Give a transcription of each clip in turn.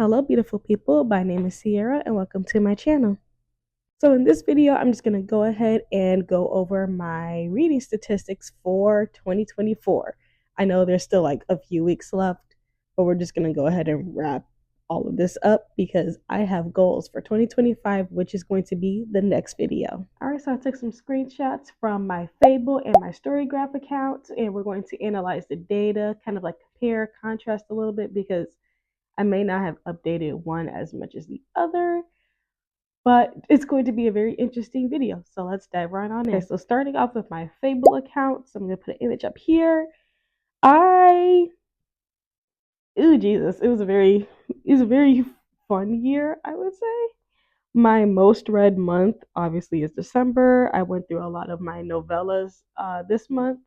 Hello, beautiful people. My name is Cierra, and welcome to my channel. So, in this video, I'm just going to go ahead and go over my reading statistics for 2024. I know there's still like a few weeks left, but we're just going to go ahead and wrap all of this up because I have goals for 2025, which is going to be the next video. All right, so I took some screenshots from my Fable and my Storygraph accounts, and we're going to analyze the data, kind of like compare, contrast a little bit because I may not have updated one as much as the other, but it's going to be a very interesting video. So let's dive right on in. Okay, so starting off with my Fable account, so I'm going to put an image up here. Jesus, it was a very fun year, I would say. My most read month obviously is December. I went through a lot of my novellas this month,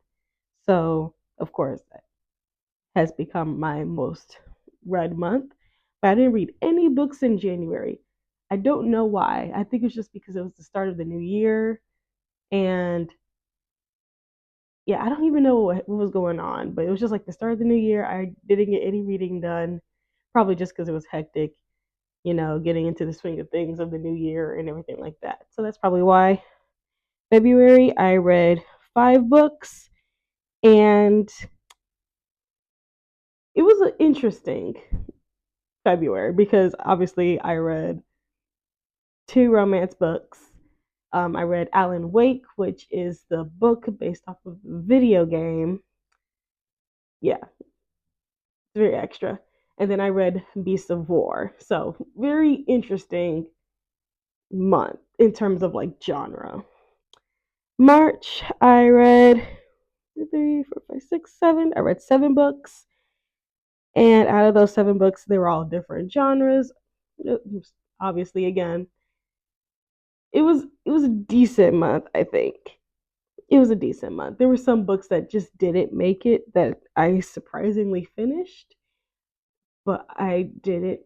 so of course that has become my most read month. But I didn't read any books in January. I don't know why. I think it's just because it was the start of the new year. And yeah, I don't even know what was going on, but it was just like the start of the new year. I didn't get any reading done, probably just because it was hectic, getting into the swing of things of the new year and everything like that. So that's probably why. February, I read 5 books, and it was an interesting February because obviously I read 2 romance books. I read Alan Wake, which is the book based off of a video game. Yeah, it's very extra. And then I read Beasts of War. So very interesting month in terms of like genre. March, I read 3, 4, 5, 6, 7. I read 7 books. And out of those 7 books, they were all different genres. Obviously, again, it was a decent month, I think. It was a decent month. There were some books that just didn't make it that I surprisingly finished, but I didn't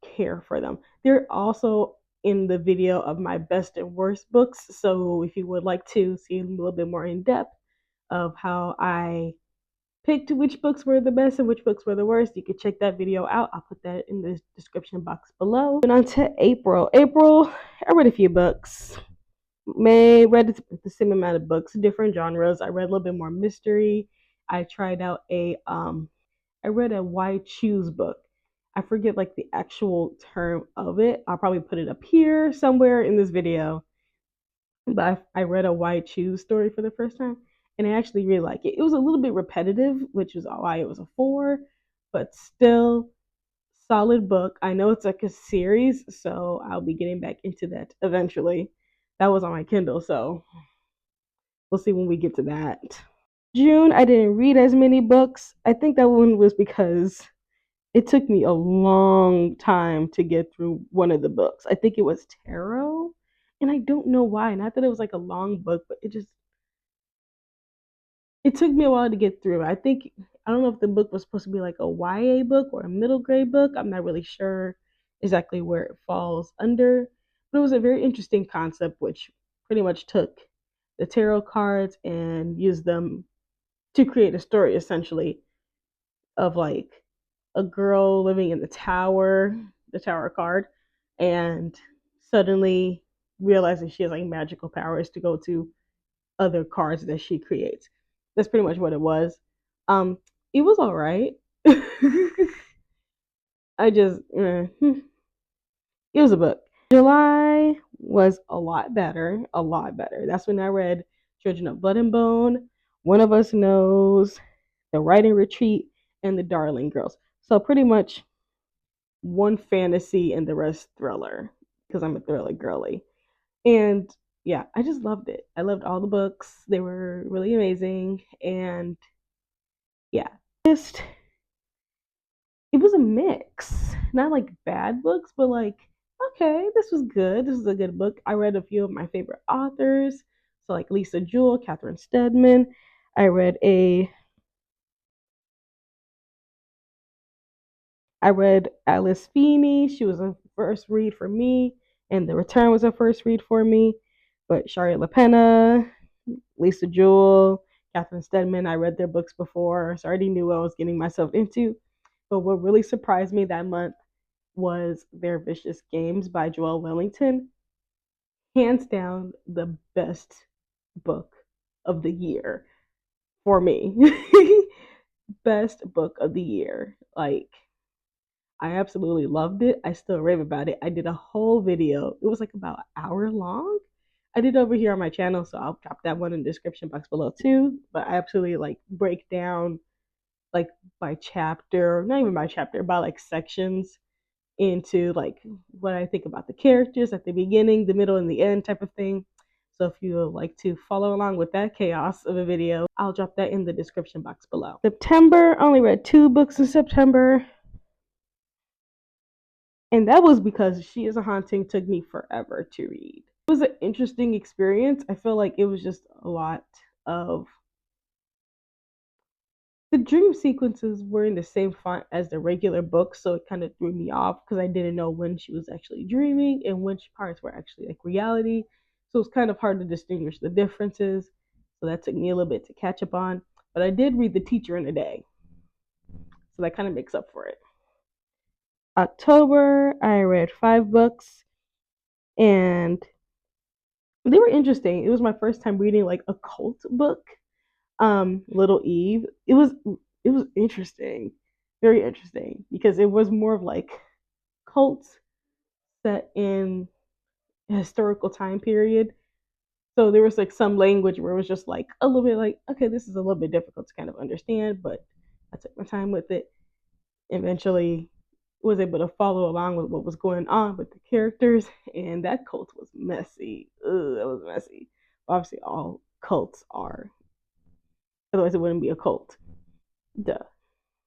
care for them. They're also in the video of my best and worst books. So if you would like to see a little bit more in depth of how I picked which books were the best and which books were the worst, you could check that video out. I'll put that in the description box below. And on to April. April, I read a few books. May read the same amount of books, different genres. I read a little bit more mystery. I tried out I read a Why Choose book. I forget like the actual term of it. I'll probably put it up here somewhere in this video. But I read a Why Choose story for the first time, and I actually really like it. It was a little bit repetitive, which is why it was a 4, but still solid book. I know it's like a series, so I'll be getting back into that eventually. That was on my Kindle, so we'll see when we get to that. June, I didn't read as many books. I think that one was because it took me a long time to get through one of the books. I think it was Tarot, and I don't know why. Not that it was like a long book, but it took me a while to get through. I don't know if the book was supposed to be like a YA book or a middle grade book. I'm not really sure exactly where it falls under, but it was a very interesting concept, which pretty much took the tarot cards and used them to create a story essentially of like a girl living in the tower card, and suddenly realizing she has like magical powers to go to other cards that she creates. That's pretty much what it was. It was all right. I just, it was a book. July was a lot better, a lot better. That's when I read Children of Blood and Bone, One of Us Knows, The Writing Retreat, and The Darling Girls. So pretty much one fantasy and the rest thriller because I'm a thriller girly. And yeah, I just loved it. I loved all the books. They were really amazing. And yeah, just it was a mix. Not like bad books, but like, okay, this was good. This is a good book. I read a few of my favorite authors. So like Lisa Jewell, Catherine Stedman. I read a I read Alice Feeney. She was a first read for me, and The Return was a first read for me. But Shari LaPena, Lisa Jewell, Catherine Stedman, I read their books before, so I already knew what I was getting myself into. But what really surprised me that month was Their Vicious Games by Joel Wellington. Hands down, the best book of the year for me. Best book of the year. Like, I absolutely loved it. I still rave about it. I did a whole video. It was like about an hour long. I did it over here on my channel, so I'll drop that one in the description box below too. But I absolutely like break down like by chapter, not even by chapter, by like sections into like what I think about the characters at the beginning, the middle, and the end type of thing. So if you would like to follow along with that chaos of a video, I'll drop that in the description box below. September, I only read 2 books in September. And that was because She Is a Haunting took me forever to read. It was an interesting experience. I feel like it was just a lot of the dream sequences were in the same font as the regular book, so it kind of threw me off because I didn't know when she was actually dreaming and which parts were actually like reality. So it's kind of hard to distinguish the differences. So that took me a little bit to catch up on. But I did read The Teacher in a Day. So that kind of makes up for it. October, I read 5 books and they were interesting. It was my first time reading like a cult book. Little Eve. It was interesting. Very interesting because it was more of like cults set in a historical time period. So there was like some language where it was just like a little bit like, okay, this is a little bit difficult to kind of understand, but I took my time with it. Eventually was able to follow along with what was going on with the characters, and that cult was messy. Ugh, that was messy. Obviously, all cults are. Otherwise, it wouldn't be a cult. Duh.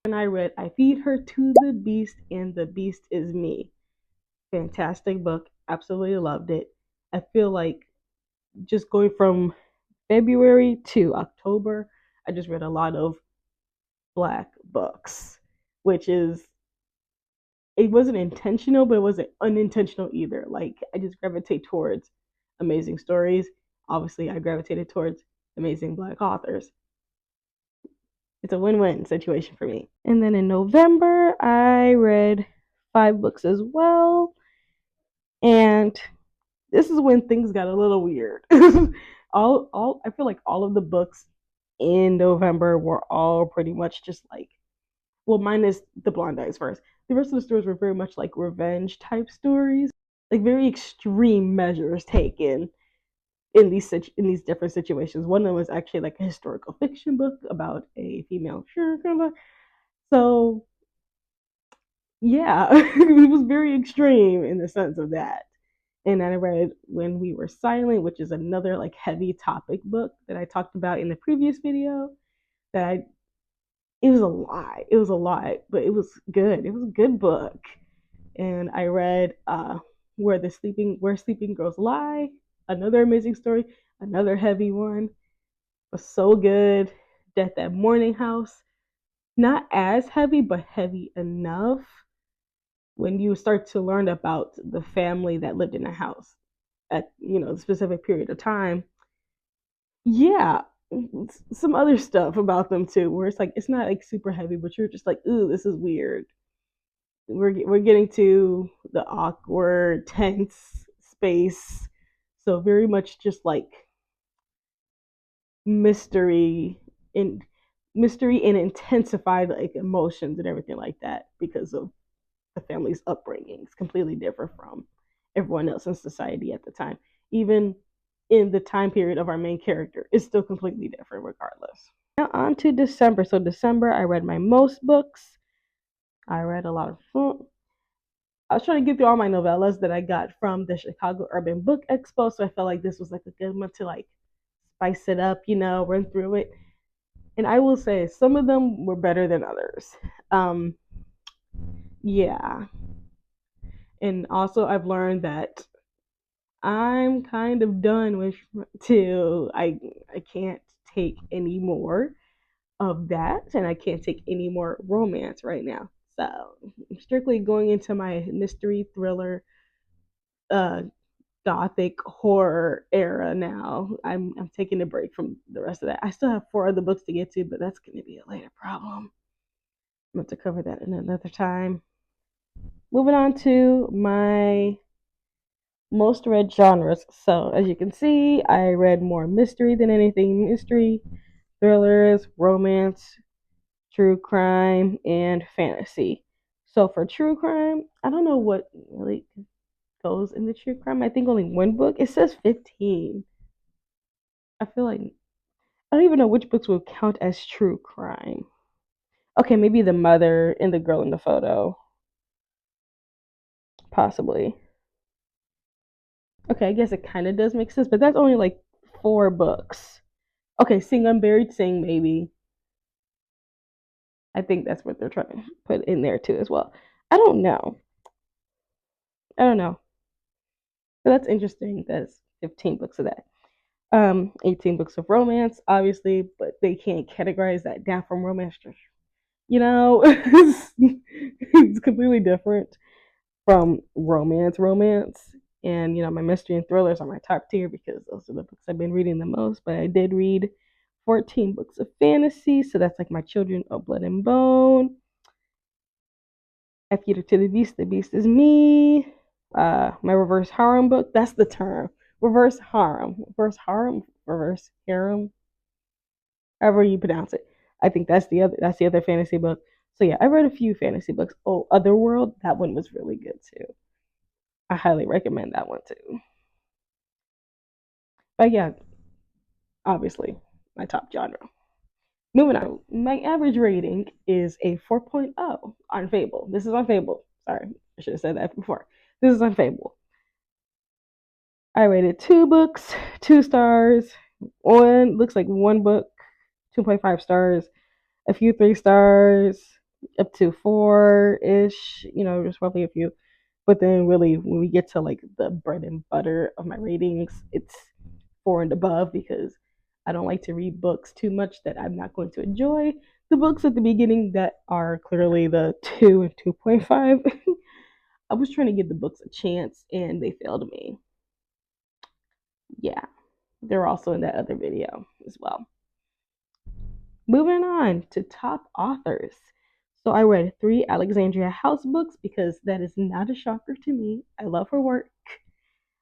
And I read I Feed Her to the Beast and the Beast is Me. Fantastic book. Absolutely loved it. I feel like just going from February to October, I just read a lot of Black books, which is, it wasn't intentional, but it wasn't unintentional either. Like, I just gravitate towards amazing stories. Obviously, I gravitated towards amazing Black authors. It's a win-win situation for me. And then in November, I read 5 books as well. And this is when things got a little weird. all I feel like all of the books in November were all pretty much just like, well, minus the Blonde Eyes first. The rest of the stories were very much like revenge type stories, like very extreme measures taken in these different situations. One of them was actually like a historical fiction book about a female sugar. So yeah, it was very extreme in the sense of that. And I read When We Were Silent, which is another like heavy topic book that I talked about in the previous video. That I It was a lot. It was a lot, but it was good. It was a good book. And I read Where Sleeping Girls Lie, another amazing story, another heavy one. It was so good. Death at Morning House, not as heavy, but heavy enough when you start to learn about the family that lived in the house at the specific period of time. Yeah, some other stuff about them too, where it's like it's not like super heavy, but you're just like, ooh, this is weird. We're getting to the awkward, tense space, so very much just like mystery and intensified like emotions and everything like that because of the family's upbringing. It's completely different from everyone else in society at the time. Even in the time period of our main character, it's still completely different regardless. Now on to December. So December, I read my most books. I read a lot of. I was trying to get through all my novellas that I got from the Chicago Urban Book Expo, so I felt like this was like a good one to like spice it up, run through it. And I will say some of them were better than others. Um, yeah, and also I've learned that I'm kind of done with till I can't take any more of that, and I can't take any more romance right now. So I'm strictly going into my mystery thriller, uh, gothic horror era now. I'm taking a break from the rest of that. I still have 4 other books to get to, but that's going to be a later problem. I'm going to cover that in another time. moving on to my most read genres. So, as you can see, I read more mystery than anything mystery, thrillers, romance, true crime, and fantasy. So, for true crime, I don't know what really goes into true crime. I think only one book. It says 15. I feel like I don't even know which books would count as true crime. Okay, maybe the mother and the girl in the photo, possibly. Okay, I guess it kind of does make sense, but that's only like 4 books. Okay, Sing Unburied Sing, maybe. I think that's what they're trying to put in there too as well. I don't know. I don't know. But that's interesting. That's 15 books of that. 18 books of romance, obviously, but they can't categorize that down from romance. It's completely different from romance. And my mystery and thrillers are my top tier because those are the books I've been reading the most. But I did read 14 books of fantasy, so that's like my Children of Blood and Bone. I Feed Her to the Beast is Me. My reverse harem book, that's the term. Reverse harem, however you pronounce it. I think that's the other fantasy book. So yeah, I read a few fantasy books. Oh, Otherworld, that one was really good too. I highly recommend that one too. But yeah, obviously my top genre. Moving on, my average rating is a 4.0 on Fable. This is on Fable. Sorry, I should have said that before. This is on Fable. I rated 2 books, 2 stars. One looks like one book, 2.5 stars. A few 3 stars, up to 4 ish. Just roughly a few. But then, really, when we get to like the bread and butter of my ratings, it's 4 and above because I don't like to read books too much that I'm not going to enjoy. The books at the beginning that are clearly the 2 and 2.5, I was trying to give the books a chance and they failed me. Yeah, they're also in that other video as well. Moving on to top authors. So I read 3 Alexandria House books because that is not a shocker to me. I love her work.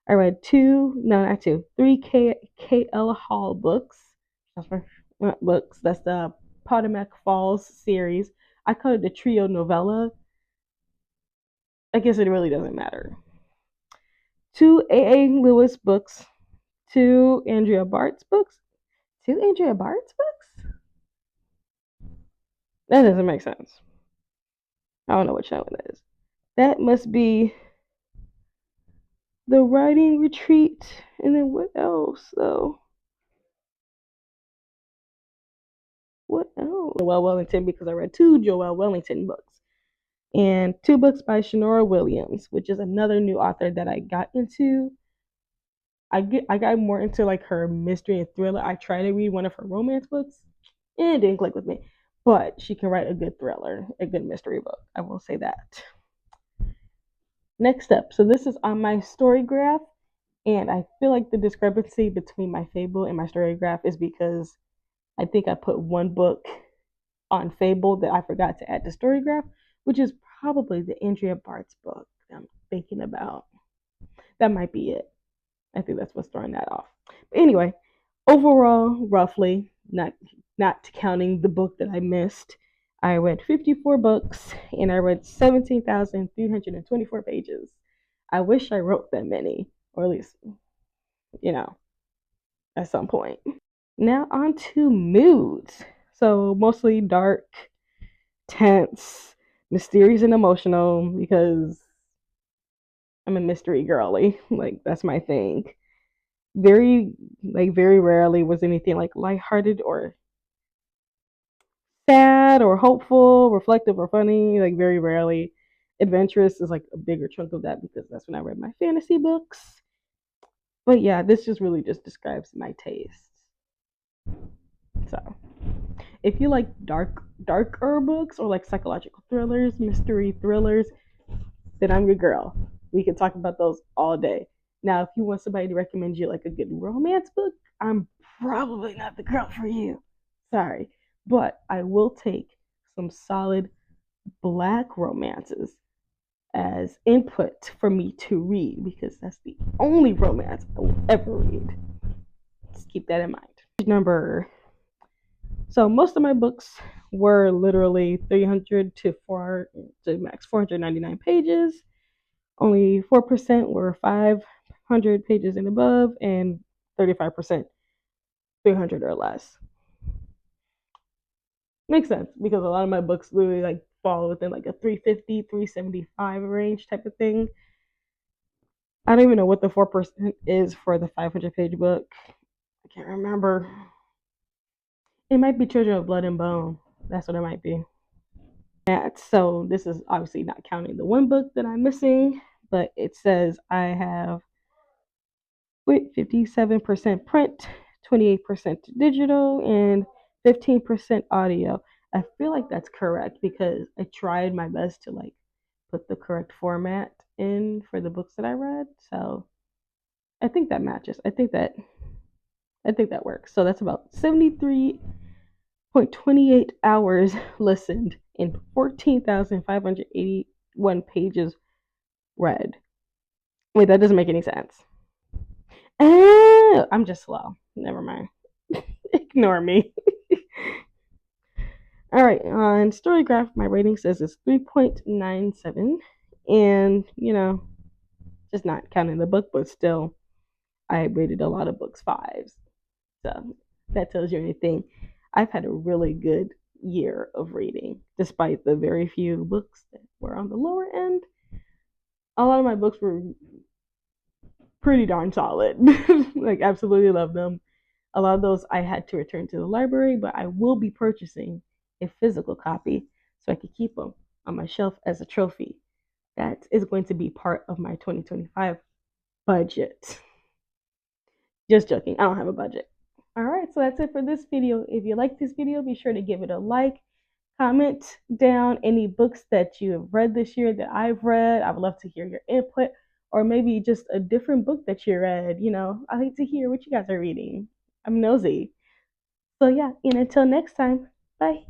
I read no, not two, 3 K.L. Hall books. That's for books. That's the Potomac Falls series. I call it the trio novella. I guess it really doesn't matter. 2 A.A. Lewis books. 2 Andrea Bart's books. 2 Andrea Bart's books? That doesn't make sense. I don't know what show it is. That must be the writing retreat. And then what else, though? What else? Joelle Wellington, because I read 2 Joelle Wellington books. And 2 books by Shanora Williams, which is another new author that I got into. I got more into like her mystery and thriller. I tried to read one of her romance books, and it didn't click with me. But she can write a good thriller, a good mystery book. I will say that. Next up, so this is on my story graph, and I feel like the discrepancy between my Fable and my story graph is because I think I put one book on Fable that I forgot to add to story graph, which is probably the Andrea Bart's book that I'm thinking about. That might be it. I think that's what's throwing that off. But anyway, overall, roughly, not counting the book that I missed, I read 54 books and I read 17,324 pages. I wish I wrote that many, or at least, you know, at some point. Now on to moods. So mostly dark, tense, mysterious, and emotional because I'm a mystery girly. Like that's my thing. Very rarely was anything like lighthearted or sad or hopeful, reflective or funny. Like very rarely. Adventurous is like a bigger chunk of that because that's when I read my fantasy books. But yeah, this just really just describes my tastes. So if you like darker books or like psychological thrillers, mystery thrillers, then I'm your girl. We can talk about those all day. Now, if you want somebody to recommend you like a good romance book, I'm probably not the girl for you. Sorry. But I will take some solid black romances. as input for me to read because that's the only romance I will ever read. Just keep that in mind. Number So most of my books were literally 300 to 400 to max 499 pages. Only 4% were 500 pages and above, and 35% 300 or less. Makes sense because a lot of my books literally like fall within like a 350, 375 range type of thing. I don't even know what the 4% is for the 500-page book. I can't remember. It might be Children of Blood and Bone. That's what it might be. So this is obviously not counting the one book that I'm missing, but it says I have 57% print, 28% digital, and 15% audio. I feel like that's correct because I tried my best to like put the correct format in for the books that I read. So I think that matches. I think that works. So that's about 73.28 hours listened and 14,581 pages read. Wait, that doesn't make any sense. I'm just slow. Never mind. Ignore me. All right, on Storygraph, my rating says it's 3.97. And, just not counting the book, but still, I rated a lot of books fives. So that tells you anything. I've had a really good year of reading, despite the very few books that were on the lower end. A lot of my books were pretty darn solid. Like, absolutely love them. A lot of those I had to return to the library, but I will be purchasing a physical copy so I could keep them on my shelf as a trophy. That is going to be part of my 2025 budget. Just joking, I don't have a budget. All right, so that's it for this video. If you like this video, be sure to give it a like. Comment down any books that you have read this year that I've read. I would love to hear your input, or maybe just a different book that you read. I like to hear what you guys are reading. I'm nosy. So, yeah, and until next time, bye.